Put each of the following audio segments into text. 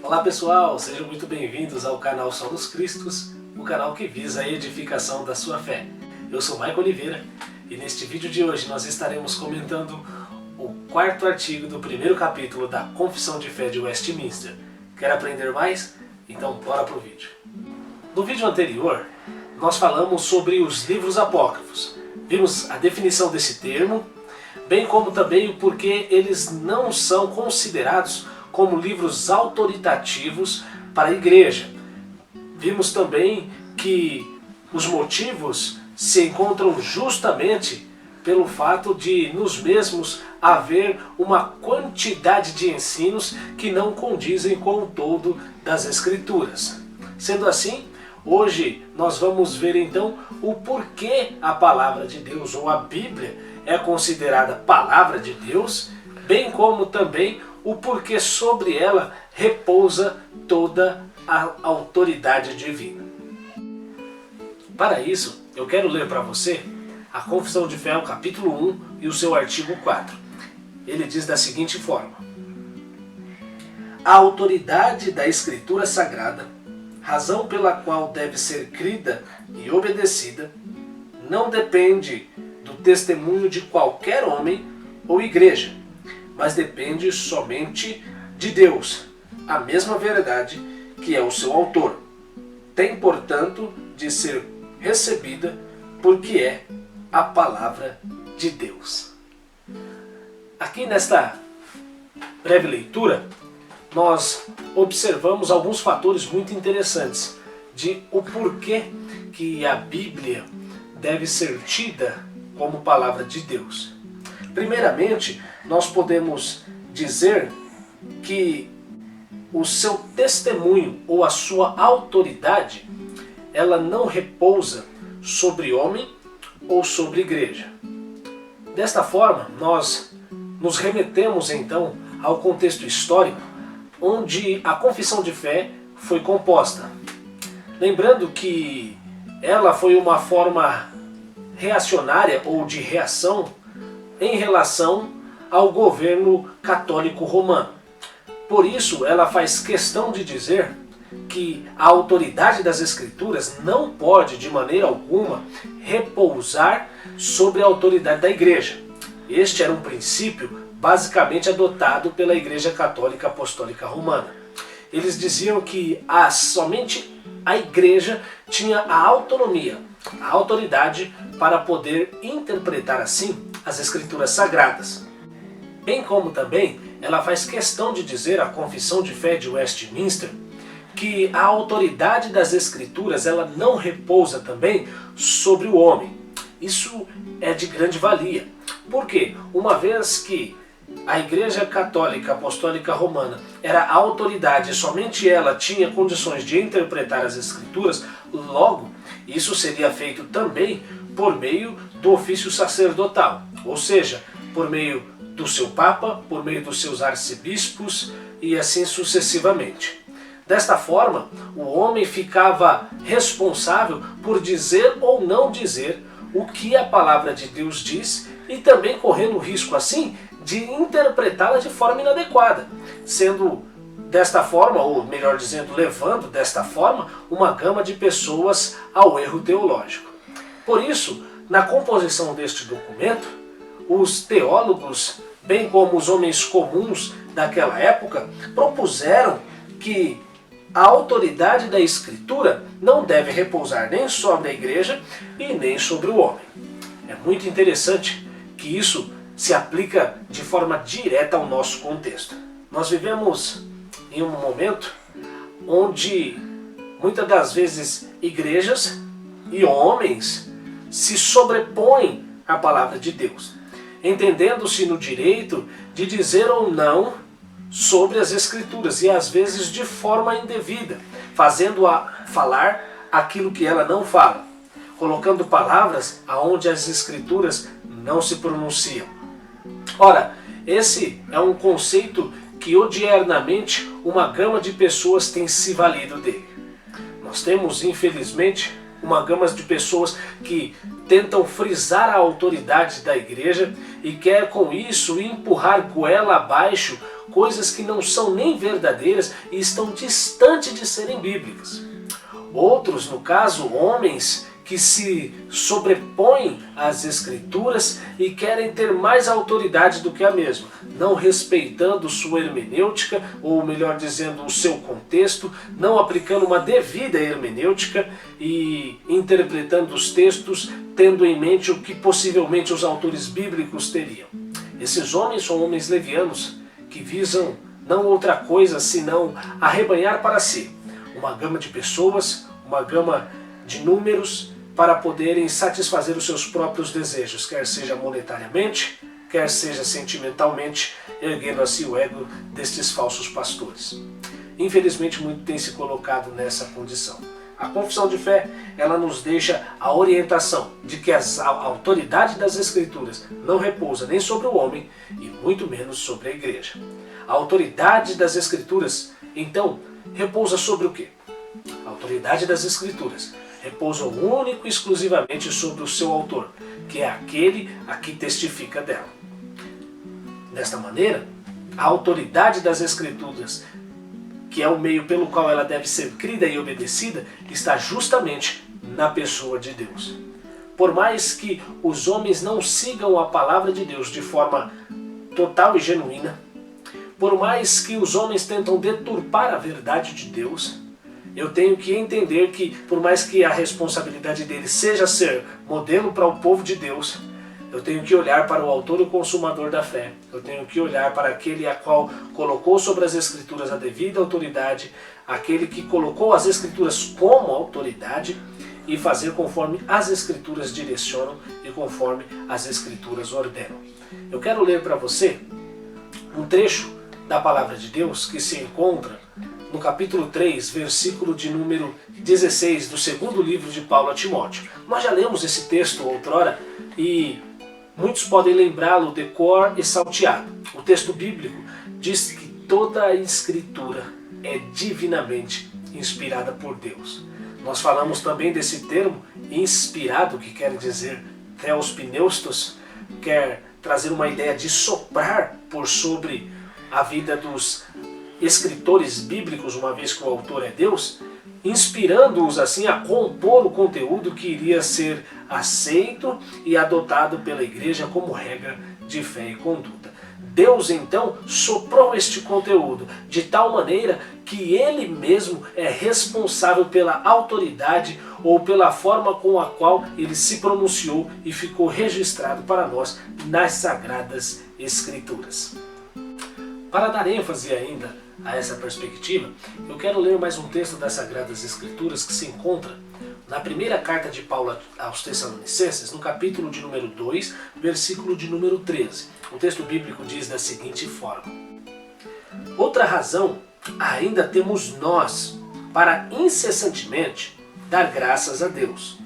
Olá pessoal, sejam muito bem-vindos ao canal Solos Cristos, o canal que visa a edificação da sua fé. Eu sou Maico Oliveira e neste vídeo de hoje nós estaremos comentando o quarto artigo do primeiro capítulo da Confissão de Fé de Westminster. Quer aprender mais? Então bora pro vídeo. No vídeo anterior, nós falamos sobre os livros apócrifos. Vimos a definição desse termo, bem como também o porquê eles não são considerados como livros autoritativos para a igreja. Vimos também que os motivos se encontram justamente pelo fato de nos mesmos haver uma quantidade de ensinos que não condizem com o todo das Escrituras. Sendo assim, hoje nós vamos ver então o porquê a palavra de Deus ou a Bíblia é considerada palavra de Deus, bem como também o porquê sobre ela repousa toda a autoridade divina. Para isso, eu quero ler para você a Confissão de Fé, o capítulo 1 e o seu artigo 4. Ele diz da seguinte forma: a autoridade da Escritura Sagrada, razão pela qual deve ser crida e obedecida, não depende do testemunho de qualquer homem ou igreja, mas depende somente de Deus, a mesma verdade que é o seu autor. Tem, portanto, de ser recebida porque é a palavra de Deus. Aqui nesta breve leitura, nós observamos alguns fatores muito interessantes de o porquê que a Bíblia deve ser tida como palavra de Deus. Primeiramente, nós podemos dizer que o seu testemunho ou a sua autoridade, ela não repousa sobre homem ou sobre igreja. Desta forma, nós nos remetemos então ao contexto histórico onde a confissão de fé foi composta. Lembrando que ela foi uma forma reacionária ou de reação em relação ao governo católico romano. Por isso, ela faz questão de dizer que a autoridade das Escrituras não pode, de maneira alguma, repousar sobre a autoridade da Igreja. Este era um princípio basicamente adotado pela Igreja Católica Apostólica Romana. Eles diziam que somente a Igreja tinha a autonomia, a autoridade para poder interpretar assim as Escrituras Sagradas. Bem como também ela faz questão de dizer, a Confissão de Fé de Westminster, que a autoridade das Escrituras ela não repousa também sobre o homem. Isso é de grande valia. Por quê? Uma vez que a Igreja Católica Apostólica Romana era a autoridade e somente ela tinha condições de interpretar as Escrituras, logo, isso seria feito também por meio do ofício sacerdotal, ou seja, por meio do seu Papa, por meio dos seus arcebispos e assim sucessivamente. Desta forma, o homem ficava responsável por dizer ou não dizer o que a palavra de Deus diz e também correndo o risco assim de interpretá-la de forma inadequada, sendo desta forma, ou melhor dizendo, levando desta forma uma gama de pessoas ao erro teológico. Por isso, na composição deste documento, os teólogos, bem como os homens comuns daquela época, propuseram que a autoridade da Escritura não deve repousar nem sobre a igreja e nem sobre o homem. É muito interessante que isso se aplica de forma direta ao nosso contexto. Nós vivemos em um momento onde muitas das vezes igrejas e homens se sobrepõem à palavra de Deus, entendendo-se no direito de dizer ou não sobre as Escrituras e às vezes de forma indevida, fazendo-a falar aquilo que ela não fala, colocando palavras aonde as Escrituras não se pronunciam. Ora, esse é um conceito que odiernamente uma gama de pessoas tem se valido dele. Nós temos, infelizmente, uma gama de pessoas que tentam frisar a autoridade da igreja e quer com isso empurrar goela abaixo coisas que não são nem verdadeiras e estão distantes de serem bíblicas. Outros, no caso, homens que se sobrepõem às Escrituras e querem ter mais autoridade do que a mesma, não respeitando sua hermenêutica, ou melhor dizendo, o seu contexto, não aplicando uma devida hermenêutica e interpretando os textos tendo em mente o que possivelmente os autores bíblicos teriam. Esses homens são homens levianos que visam não outra coisa senão arrebanhar para si uma gama de pessoas, uma gama de números, para poderem satisfazer os seus próprios desejos, quer seja monetariamente, quer seja sentimentalmente, erguendo assim o ego destes falsos pastores. Infelizmente, muito tem se colocado nessa condição. A confissão de fé, ela nos deixa a orientação de que a autoridade das Escrituras não repousa nem sobre o homem e muito menos sobre a igreja. A autoridade das Escrituras, então, repousa sobre o quê? A autoridade das Escrituras repousa único e exclusivamente sobre o seu autor, que é aquele a que testifica dela. Desta maneira, a autoridade das Escrituras, que é o meio pelo qual ela deve ser crida e obedecida, está justamente na pessoa de Deus. Por mais que os homens não sigam a palavra de Deus de forma total e genuína, por mais que os homens tentam deturpar a verdade de Deus, eu tenho que entender que, por mais que a responsabilidade deles seja ser modelo para o povo de Deus, eu tenho que olhar para o autor e o consumador da fé. Eu tenho que olhar para aquele a qual colocou sobre as Escrituras a devida autoridade, aquele que colocou as Escrituras como autoridade e fazer conforme as Escrituras direcionam e conforme as Escrituras ordenam. Eu quero ler para você um trecho da Palavra de Deus que se encontra no capítulo 3, versículo de número 16 do segundo livro de Paulo a Timóteo. Nós já lemos esse texto outrora e muitos podem lembrá-lo de cor e salteado. O texto bíblico diz que toda a Escritura é divinamente inspirada por Deus. Nós falamos também desse termo inspirado, que quer dizer theos pneustos, quer trazer uma ideia de soprar por sobre a vida dos escritores bíblicos, uma vez que o autor é Deus, inspirando-os assim a compor o conteúdo que iria ser aceito e adotado pela igreja como regra de fé e conduta. Deus então soprou este conteúdo de tal maneira que ele mesmo é responsável pela autoridade ou pela forma com a qual ele se pronunciou e ficou registrado para nós nas Sagradas Escrituras. Para dar ênfase ainda a essa perspectiva, eu quero ler mais um texto das Sagradas Escrituras que se encontra na primeira carta de Paulo aos Tessalonicenses, no capítulo de número 2, versículo de número 13. O texto bíblico diz da seguinte forma: outra razão ainda temos nós para incessantemente dar graças a Deus.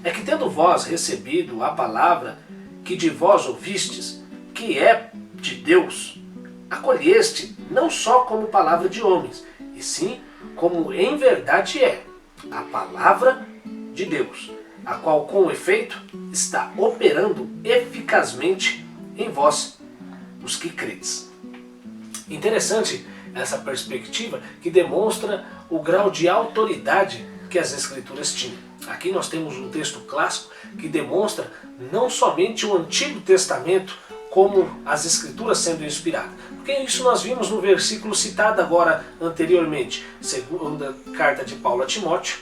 É que tendo vós recebido a palavra que de vós ouvistes, que é de Deus, acolheste não só como palavra de homens, e sim como em verdade é a palavra de Deus, a qual com efeito está operando eficazmente em vós, os que credes. Interessante essa perspectiva que demonstra o grau de autoridade que as Escrituras tinham. Aqui nós temos um texto clássico que demonstra não somente o Antigo Testamento como as Escrituras sendo inspiradas. Porque isso nós vimos no versículo citado agora anteriormente, segunda carta de Paulo a Timóteo,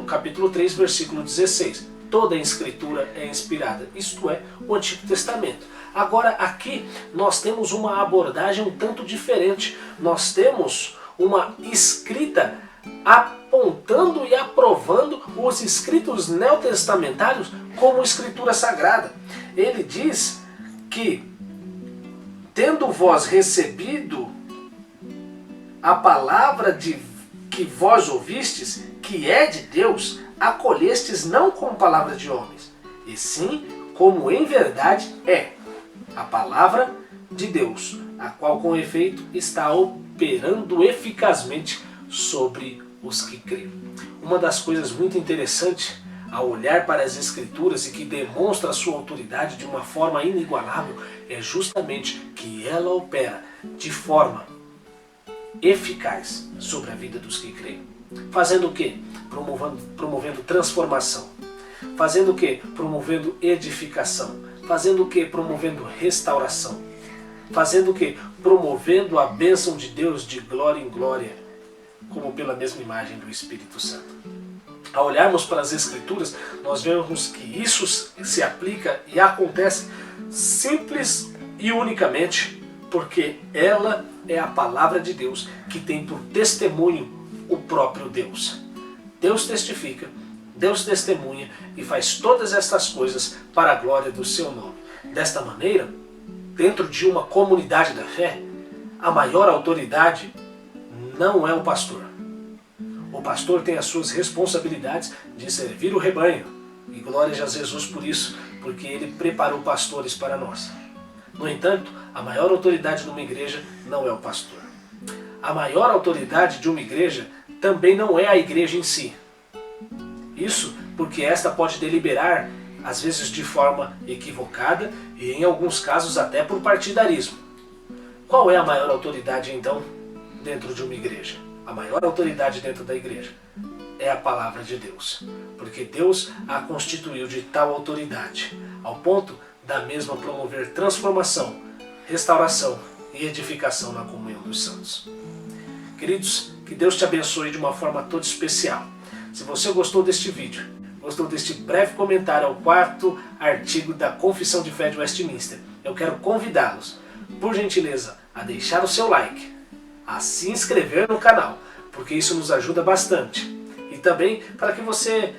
capítulo 3, versículo 16. Toda a Escritura é inspirada, isto é, o Antigo Testamento. Agora aqui nós temos uma abordagem um tanto diferente. Nós temos uma escrita apontando e aprovando os escritos neotestamentários como escritura sagrada. Ele diz que, tendo vós recebido a palavra que vós ouvistes, que é de Deus, acolhestes não como palavra de homens, e sim como em verdade é a palavra de Deus, a qual com efeito está operando eficazmente sobre os que creem. Uma das coisas muito interessantes a olhar para as Escrituras e que demonstra a sua autoridade de uma forma inigualável, é justamente que ela opera de forma eficaz sobre a vida dos que creem. Fazendo o quê? Promovendo transformação. Fazendo o quê? Promovendo edificação. Fazendo o quê? Promovendo restauração. Fazendo o quê? Promovendo a bênção de Deus de glória em glória, como pela mesma imagem do Espírito Santo. Ao olharmos para as Escrituras, nós vemos que isso se aplica e acontece simples e unicamente porque ela é a palavra de Deus que tem por testemunho o próprio Deus. Deus testifica, Deus testemunha e faz todas estas coisas para a glória do seu nome. Desta maneira, dentro de uma comunidade da fé, a maior autoridade não é o pastor. O pastor tem as suas responsabilidades de servir o rebanho. E glória a Jesus por isso, porque ele preparou pastores para nós. No entanto, a maior autoridade numa igreja não é o pastor. A maior autoridade de uma igreja também não é a igreja em si. Isso porque esta pode deliberar, às vezes de forma equivocada e em alguns casos até por partidarismo. Qual é a maior autoridade então dentro de uma igreja? A maior autoridade dentro da igreja é a palavra de Deus, porque Deus a constituiu de tal autoridade, ao ponto da mesma promover transformação, restauração e edificação na comunhão dos santos. Queridos, que Deus te abençoe de uma forma toda especial. Se você gostou deste vídeo, gostou deste breve comentário ao 4º artigo da Confissão de Fé de Westminster, eu quero convidá-los, por gentileza, a deixar o seu like, a se inscrever no canal, porque isso nos ajuda bastante. E também para que você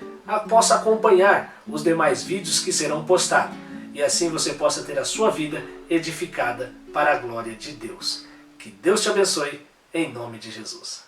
possa acompanhar os demais vídeos que serão postados. E assim você possa ter a sua vida edificada para a glória de Deus. Que Deus te abençoe, em nome de Jesus.